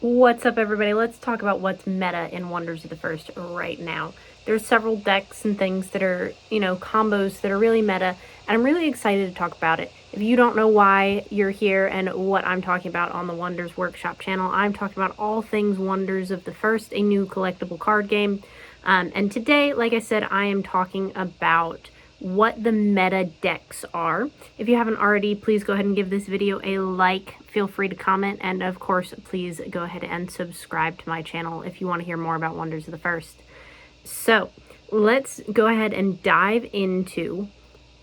What's up, everybody? Let's talk about what's meta in Wonders of the First right now. There's several decks and things that are, combos that are really meta, and I'm really excited to talk about it. If you don't know why you're here and what I'm talking about on the Wonders Workshop channel, I'm talking about all things Wonders of the First, a new collectible card game. And today, like I said, I am talking about what the meta decks are. If you haven't already, please go ahead and give this video a like. Feel free to comment, and of course, please go ahead and subscribe to my channel if you want to hear more about Wonders of the First. So let's go ahead and dive into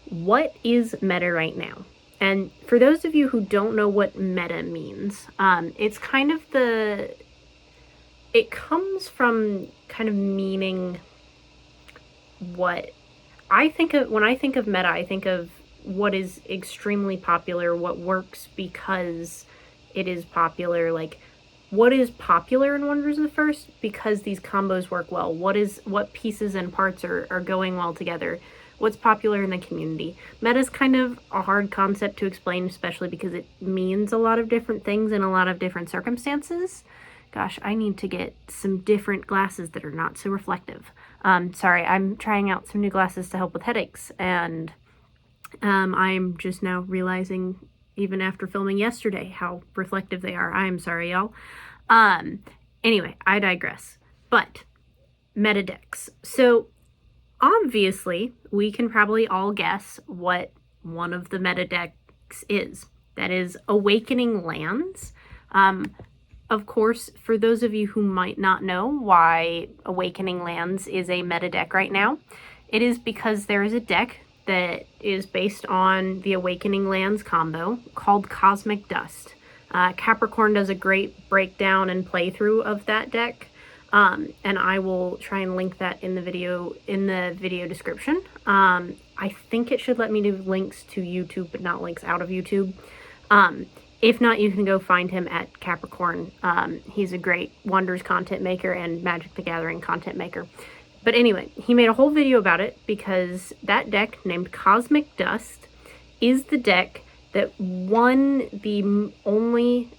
what is meta right now. And for those of you who don't know what meta means, it's kind of it comes from kind of meaning what I think of. When I think of meta, I think of what is extremely popular, what works because it is popular, like what is popular in Wonders of the First because these combos work well, what pieces and parts are going well together, what's popular in the community. Meta is kind of a hard concept to explain, especially because it means a lot of different things in a lot of different circumstances. Gosh, I need to get some different glasses that are not so reflective. Sorry, I'm trying out some new glasses to help with headaches, and I'm just now realizing, even after filming yesterday, how reflective they are. I'm sorry, y'all. Anyway, I digress. But meta decks. So obviously, we can probably all guess what one of the meta decks is. That is Awakening Lands. Of course, for those of you who might not know why Awakening Lands is a meta deck right now, it is because there is a deck that is based on the Awakening Lands combo called Cosmic Dust. Capricorn does a great breakdown and playthrough of that deck, and I will try and link that in the video description. I think it should let me do links to YouTube, but not links out of YouTube. If not, you can go find him at Capricorn. He's a great Wonders content maker and Magic the Gathering content maker. But anyway, he made a whole video about it because that deck, named Cosmic Dust, is the deck that won the only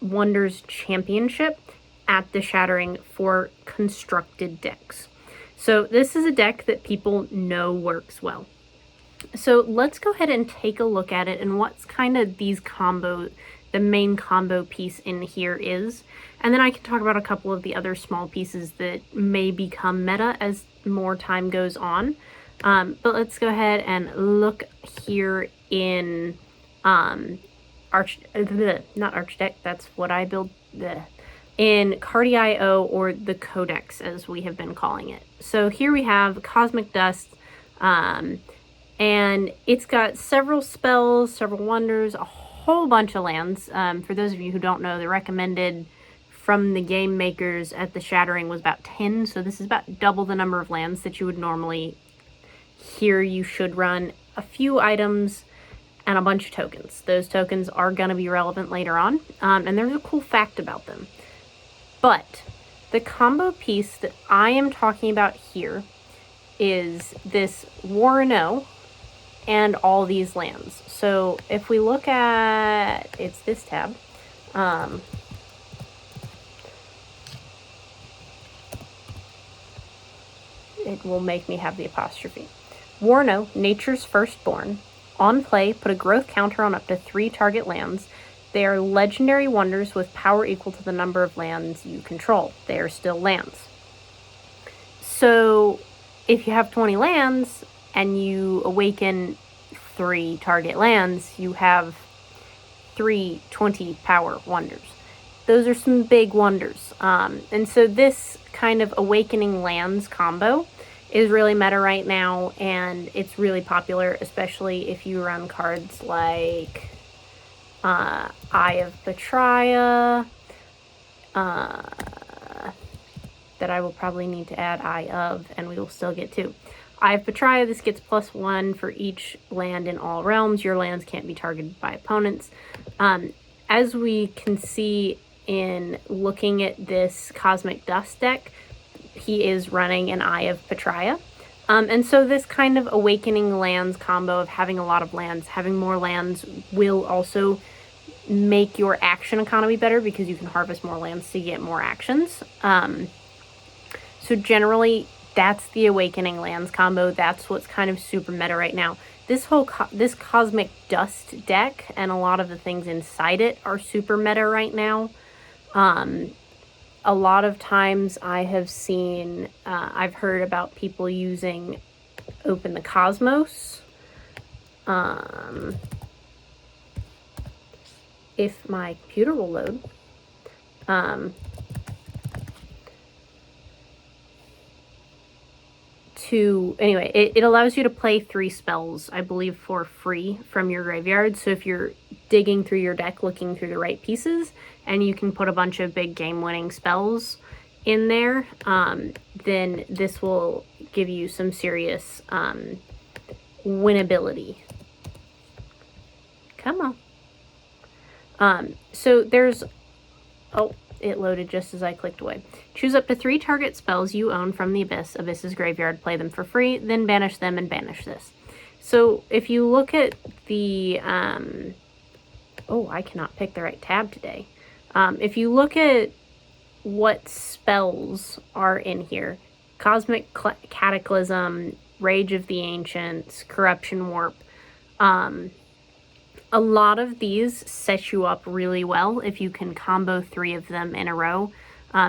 Wonders Championship at the Shattering for constructed decks. So this is a deck that people know works well. So let's go ahead and take a look at it and what's kind of the main combo piece in here is. And then I can talk about a couple of the other small pieces that may become meta as more time goes on. But let's go ahead and look here in not Archdeck, that's what I build, in Cardi.io, or the Codex as we have been calling it. So here we have Cosmic Dust, and it's got several spells, several wonders, a whole bunch of lands. For those of you who don't know, the recommended from the game makers at the Shattering was about 10, so this is about double the number of lands that you would normally hear you should run. A few items and a bunch of tokens. Those tokens are going to be relevant later on, and there's a cool fact about them. But the combo piece that I am talking about here is this War-No and all these lands. So if we look at, it's this tab, it will make me have the apostrophe. War-No, Nature's Firstborn. On play, put a growth counter on up to 3 target lands. They are legendary wonders with power equal to the number of lands you control. They are still lands. So if you have 20 lands and you awaken 3 target lands, you have 3 20 power wonders. Those are some big wonders. And so this kind of Awakening Lands combo is really meta right now, and it's really popular, especially if you run cards like Eye of Petria, that I will probably need to add Eye of, and we will still get 2. Eye of Petria, this gets +1 for each land in all realms. Your lands can't be targeted by opponents. As we can see in looking at this Cosmic Dust deck, he is running an Eye of Petria. And so this kind of Awakening Lands combo of having a lot of lands, having more lands, will also make your action economy better because you can harvest more lands to get more actions. So generally, that's the Awakening Lands combo. That's what's kind of super meta right now. This this Cosmic Dust deck and a lot of the things inside it are super meta right now. A lot of times I have seen, I've heard about people using Open the Cosmos. If my computer will load. Anyway, it allows you to play 3 spells, I believe, for free from your graveyard. So if you're digging through your deck looking through the right pieces, and you can put a bunch of big game-winning spells in there, then this will give you some serious winnability. Come on. So there's... Oh, it loaded just as I clicked away. Choose up to 3 target spells you own from the Abyss's graveyard, play them for free, then banish them and banish this. So if you look at the... oh, I cannot pick the right tab today. If you look at what spells are in here, Cosmic Cataclysm, Rage of the Ancients, Corruption Warp, a lot of these set you up really well if you can combo 3 of them in a row.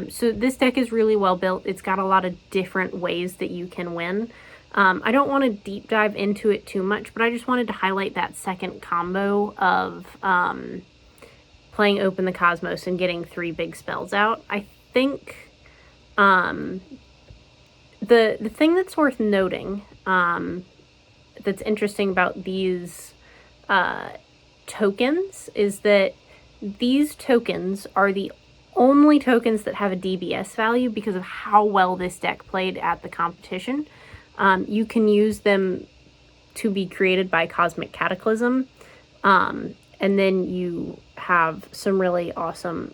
So this deck is really well built. It's got a lot of different ways that you can win. I don't want to deep dive into it too much, but I just wanted to highlight that second combo of playing Open the Cosmos and getting 3 big spells out. I think the thing that's worth noting, that's interesting about these tokens, is that these tokens are the only tokens that have a DBS value because of how well this deck played at the competition. You can use them to be created by Cosmic Cataclysm, and then you have some really awesome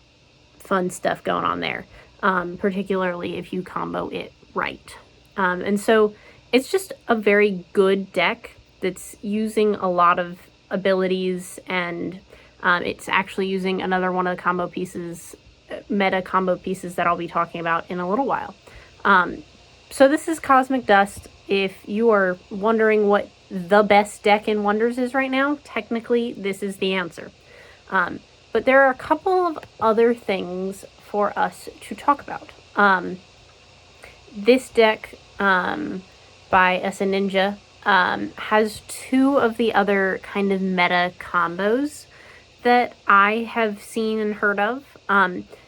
fun stuff going on there, particularly if you combo it right. And so it's just a very good deck that's using a lot of abilities, and it's actually using another one of the combo pieces, meta combo pieces, that I'll be talking about in a little while. So this is Cosmic Dust. If you are wondering what the best deck in Wonders is right now, technically this is the answer. But there are a couple of other things for us to talk about. This deck by SA Ninja has 2 of the other kind of meta combos that I have seen and heard of.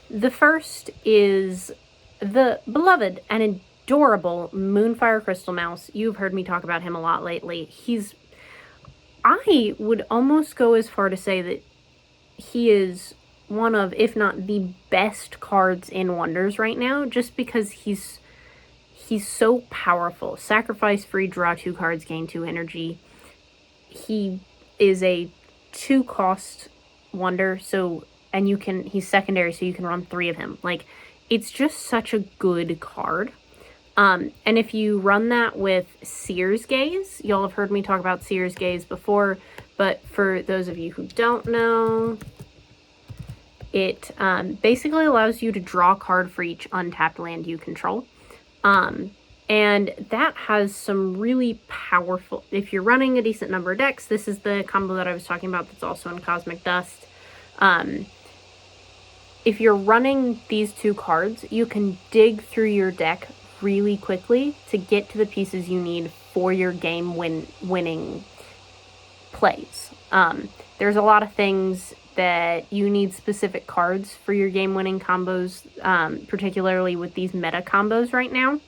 The first is the beloved and adorable Moonfire Crystal Mouse. You've heard me talk about him a lot lately. I would almost go as far to say that he is one of, if not the best cards in Wonders right now, just because he's so powerful. Sacrifice free, draw 2 cards, gain 2 energy. He is a 2-cost wonder, and he's secondary, so you can run 3 of him. Like, it's just such a good card. And if you run that with Seer's Gaze, y'all have heard me talk about Seer's Gaze before, but for those of you who don't know, it basically allows you to draw a card for each untapped land you control. And that has some really powerful, if you're running a decent number of decks, this is the combo that I was talking about that's also in Cosmic Dust. If you're running these 2 cards, you can dig through your deck really quickly to get to the pieces you need for your winning plays. There's a lot of things that you need specific cards for your game-winning combos, particularly with these meta combos right now.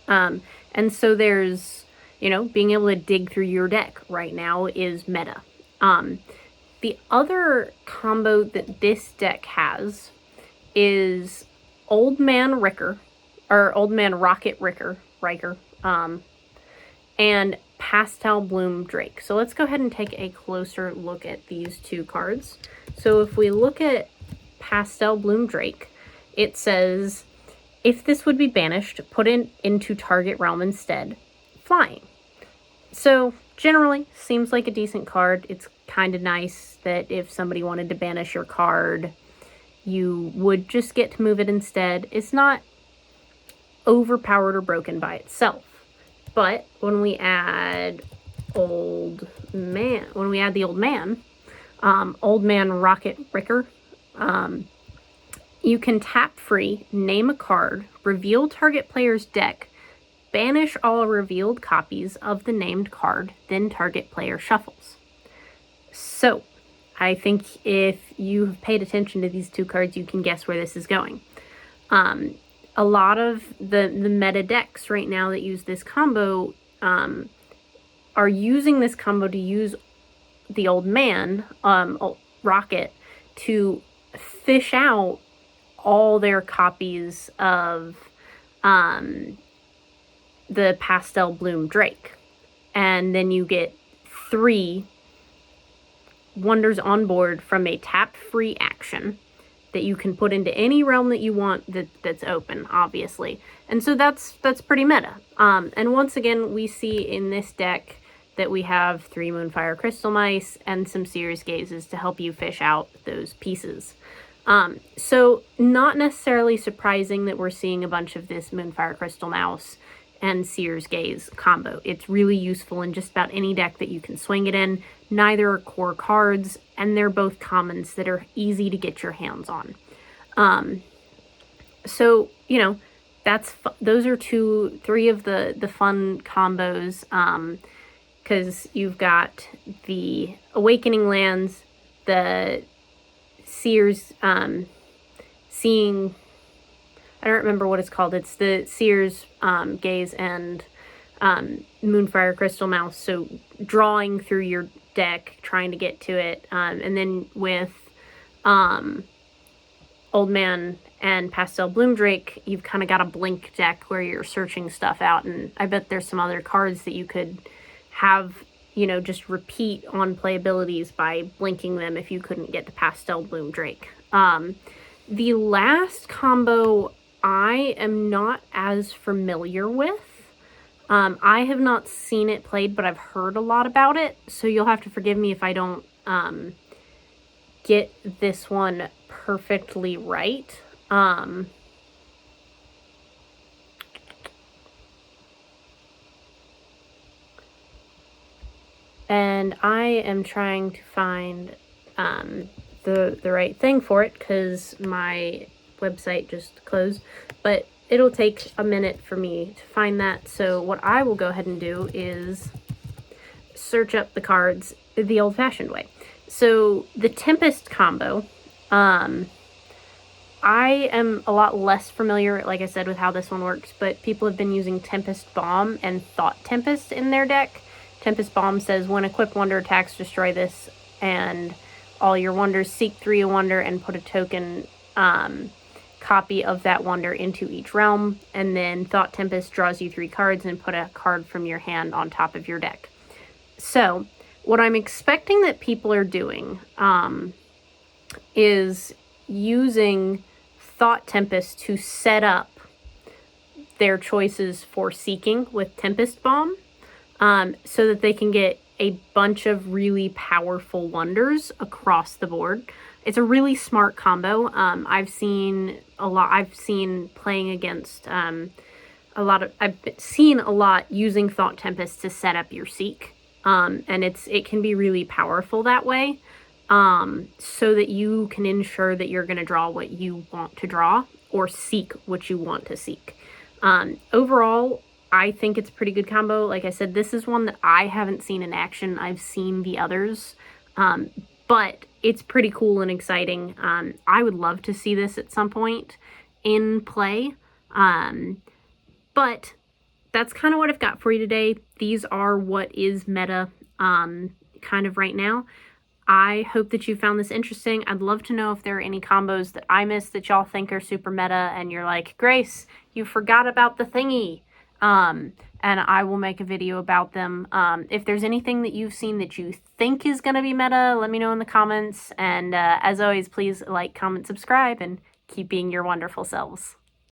And so there's, being able to dig through your deck right now is meta. The other combo that this deck has is Old Man Riker, or Old Man Rocket Riker, and Pastel Bloom Drake. So let's go ahead and take a closer look at these 2 cards. So if we look at Pastel Bloom Drake, it says, if this would be banished, put it into target realm instead, flying. So generally seems like a decent card. It's kind of nice that if somebody wanted to banish your card, you would just get to move it instead. It's not overpowered or broken by itself. But when we add the Old Man Rocket Ricker, you can tap free, name a card, reveal target player's deck, banish all revealed copies of the named card, then target player shuffles. So, I think if you've paid attention to these two cards, you can guess where this is going. A lot of the meta decks right now that use this combo are using this combo to use the Old Man Rocket to fish out all their copies of the Pastel Bloom Drake. And then you get 3 wonders on board from a tap-free action that you can put into any realm that you want that's open, obviously. And so that's pretty meta. And once again, we see in this deck that we have 3 Moonfire Crystal Mice and some Seer's Gazes to help you fish out those pieces. So not necessarily surprising that we're seeing a bunch of this Moonfire Crystal Mouse and Seer's Gaze combo. It's really useful in just about any deck that you can swing it in. Neither are core cards, and they're both commons that are easy to get your hands on. So, you know, those are 3 of the fun combos, because you've got the Awakening Lands, the Seer's, Seeing, I don't remember what it's called. It's the Seer's Gaze and Moonfire Crystal Mouse. So drawing through your deck, trying to get to it. And then with Old Man and Pastel Bloom Drake, you've kind of got a blink deck where you're searching stuff out. And I bet there's some other cards that you could have, you know, just repeat on play abilities by blinking them if you couldn't get to Pastel Bloom Drake. The last combo I am not as familiar with. I have not seen it played, but I've heard a lot about it, so you'll have to forgive me if I don't get this one perfectly right. And I am trying to find the right thing for it because my website just closed, but it'll take a minute for me to find that. So what I will go ahead and do is search up the cards the old-fashioned way. So the Tempest combo, I am a lot less familiar, like I said, with how this one works, but people have been using Tempest Bomb and Thought Tempest in their deck. Tempest Bomb says, when Equipped Wonder attacks, destroy this and all your wonders, seek 3 a wonder and put a token copy of that wonder into each realm. And then Thought Tempest draws you 3 cards and put a card from your hand on top of your deck. So what I'm expecting that people are doing is using Thought Tempest to set up their choices for seeking with Tempest Bomb, so that they can get a bunch of really powerful wonders across the board. It's a really smart combo. I've seen playing against I've seen a lot using Thought Tempest to set up your seek. And it can be really powerful that way. So that you can ensure that you're going to draw what you want to draw or seek what you want to seek. Overall, I think it's a pretty good combo. Like I said, this is one that I haven't seen in action. I've seen the others, but it's pretty cool and exciting. I would love to see this at some point in play, but that's kind of what I've got for you today. These are what is meta kind of right now. I hope that you found this interesting. I'd love to know if there are any combos that I missed that y'all think are super meta and you're like, Grace, you forgot about the thingy. And I will make a video about them. If there's anything that you've seen that you think is going to be meta, let me know in the comments. And as always, please like, comment, subscribe, and keep being your wonderful selves.